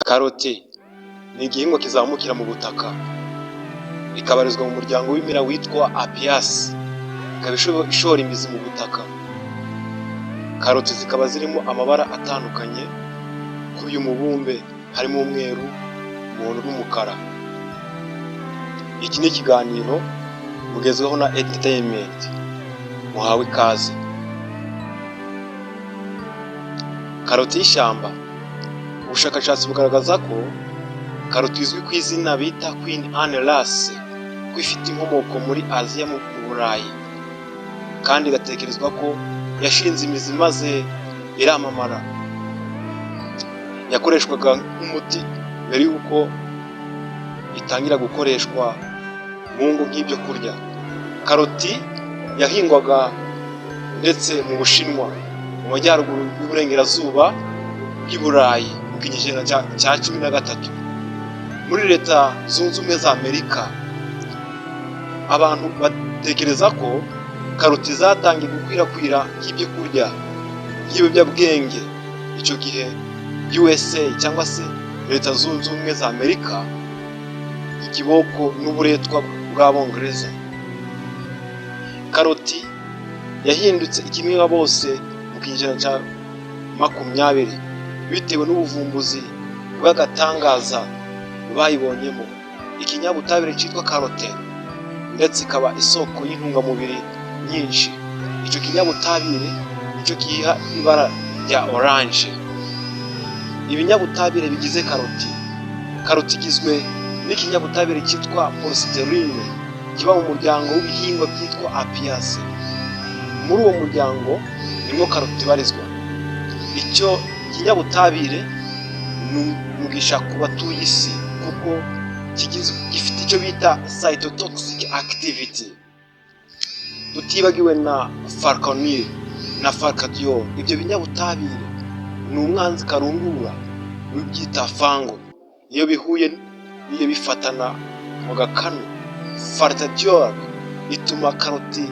Karoti ni igihingwa kizamukira mu butaka, ikabarizwa mu muryango w'ibimera witwa Apiaceae, ikaba ishora imizi mu butaka. Karoti zikaba zirimo amabara atandukanye, kuri uyu mubumbe harimo umweru, umuhondo n'umukara. Iki ni ikiganiro mugezweho na Entertainment, muhawe ikaze. Karoti y'ishyamba. Ubushakashatsi bugaragaza ko karoti izwi ku izina bita Queen Anne Lace ko ifite inkomoko muri Aziya mu Burayi, kandi igatekerezwa ko yashinze imizi maze iramamara. Yakoreshwaga nk'umuti mbere y'uko itangira gukoreshwa mu ngo nk'ibyo kurya. Karoti yahingwaga ndetse mu Bushinwa, mu majyaruguru y'uburengerazuba bw'i Burayi mu kinyejana cya 13. Muri Leta Zunze Ubumwe za Amerika, abantu batekereza ko karoti zatangiye gukwirakwira nk'ibyo kurya by'ibiyobyabwenge icyo gihe USA cyangwa se Leta Zunze Ubumwe za Amerika, ikiboko n'uburetwa bw'Abongereza. Karoti yahindutse ikimera bose mu kinyejana cya 20 bitewe n'ubuvumbuzi bw'agatangaza bayibonyemo. Ikinyabutabire cyitwa karotene ndetse ikaba isoko y'intungamubiri nyinshi. Icyo kinyabutabire nicyo kiha ibara rya oranje. Ibinyabutabire bigize karoti. Karoti igizwe n'ikinyabutabire cyitwa polystyrene kiba mu muryango w'ibihingwa byitwa Apiaceae. Muri uwo muryango nimo karoti ibarizwa. Icyo kinyabutabire ni umugisha ku batuye isi, kuko gifite icyo bita cytotoxic activity, tutibagiwe na falconil na falcadiol. Ibyo binyabutabire ni umwanzi karundura w'ibyita fango. Iyo bihuye niyo bifatana mu gakanu, falcadiol ituma karoti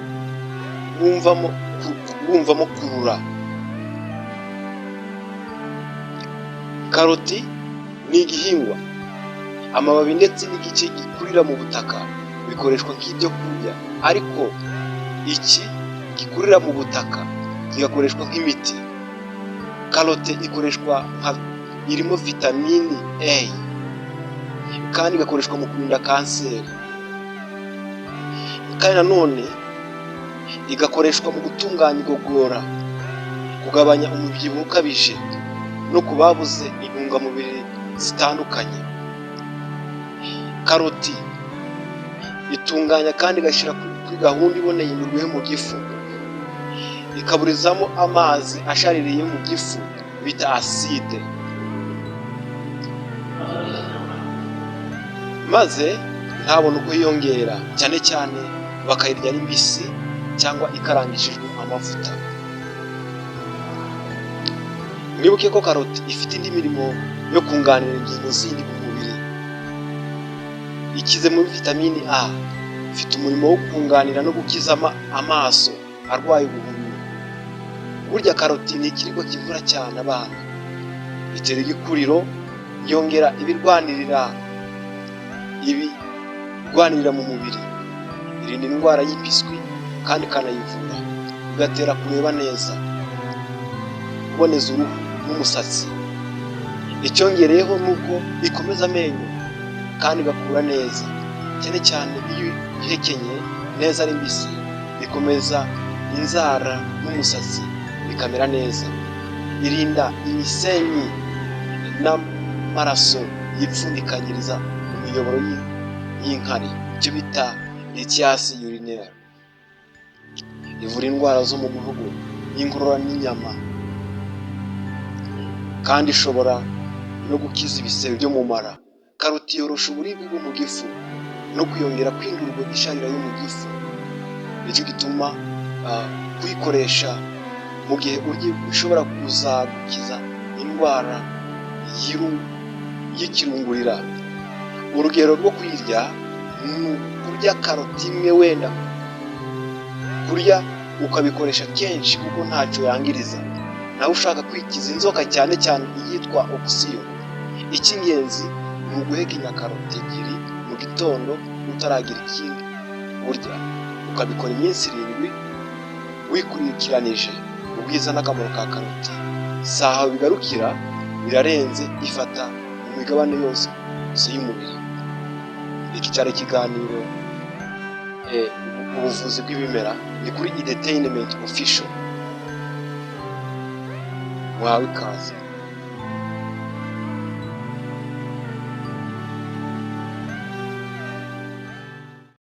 wumvamo kurura. Karoti ni igihingwa, amababi ndetse n'igice gikurira mu butaka bikoreshwa nk'ibyo kurya, ariko iki gikurira mu butaka kigakoreshwa nk'imiti. Karoti ikoreshwa irimo vitamini A, kandi igakoreshwa mu kurinda kanseri, kandi nanone igakoreshwa mu gutunganya igogora, kugabanya umubyibuho ukabije no ku babuze intungamubiri zitandukanye. Karoti itunganya kandi igashyira kuri gahunda iboneye imirwire mu gifu, ikaburizamo amazi ashaririye mu gifu bita acide, maze ntabone uko yiyongera, cyane cyane bakayirya ari mbisi cyangwa ikarangishijwe amavuta. Mwibuke ko karoti ifite indi mirimo yo kunganira ingingo zindi mu mubiri. Ikize muri vitamini A, ifite umurimo wo kunganira no gukiza amaso arwaye ubuhumyi. Burya karoti ni ikiribwa kivura cyane abana, itera igikuriro, yongera ibirwanirira mu mubiri, irinda indwara y'impiswi kandi ikanayivura, igatera kureba neza, kuboneza uruhu n'umusatsi. Icyongereyeho nuko ikomeza amenyo kandi igakura neza, cyane cyane iyo ihekenye neza ari mbisi, ikomeza inzara n'umusatsi bikamera neza. Irinda imisenyi n'amaraso yipfundikanyiriza mu miyoboro y'inkari, icyo bita lithiase urinaire. Ivura indwara zo mu muhogo, inkorora n'inyama, kandi ishobora no gukiza ibisebe byo mu mara. Karoti yorosha uburibwe bwo mu gifu no kuyongera kwindurwa isharira yo mu gifu. Nicyo gituma kuyikoresha mu gihe urya ushobora kuzagukiza indwara y'ikirungurira. Urugero rwo kuyirya ni kurya karoti imwe, wenda kurya ukabikoresha kenshi kuko ntacyo yangiriza. Nawe ushaka kwikiza inzoka cyane cyane iyitwa opsiyo, Icy'ingenzi ni uguhekenya karoti ebyiri mu gitondo utaragira ikindi urya, ukabikora iminsi 7 wikurikiranije. Ubwiza n'akamaro ka karoti si aho bigarukira, birarenze, ifata mu migabane yose y'umubiri. Iki cyari ikiganiro ubuvuzi bw'ibimera, ni kuri Edutainment Official. Mwawe ikaze.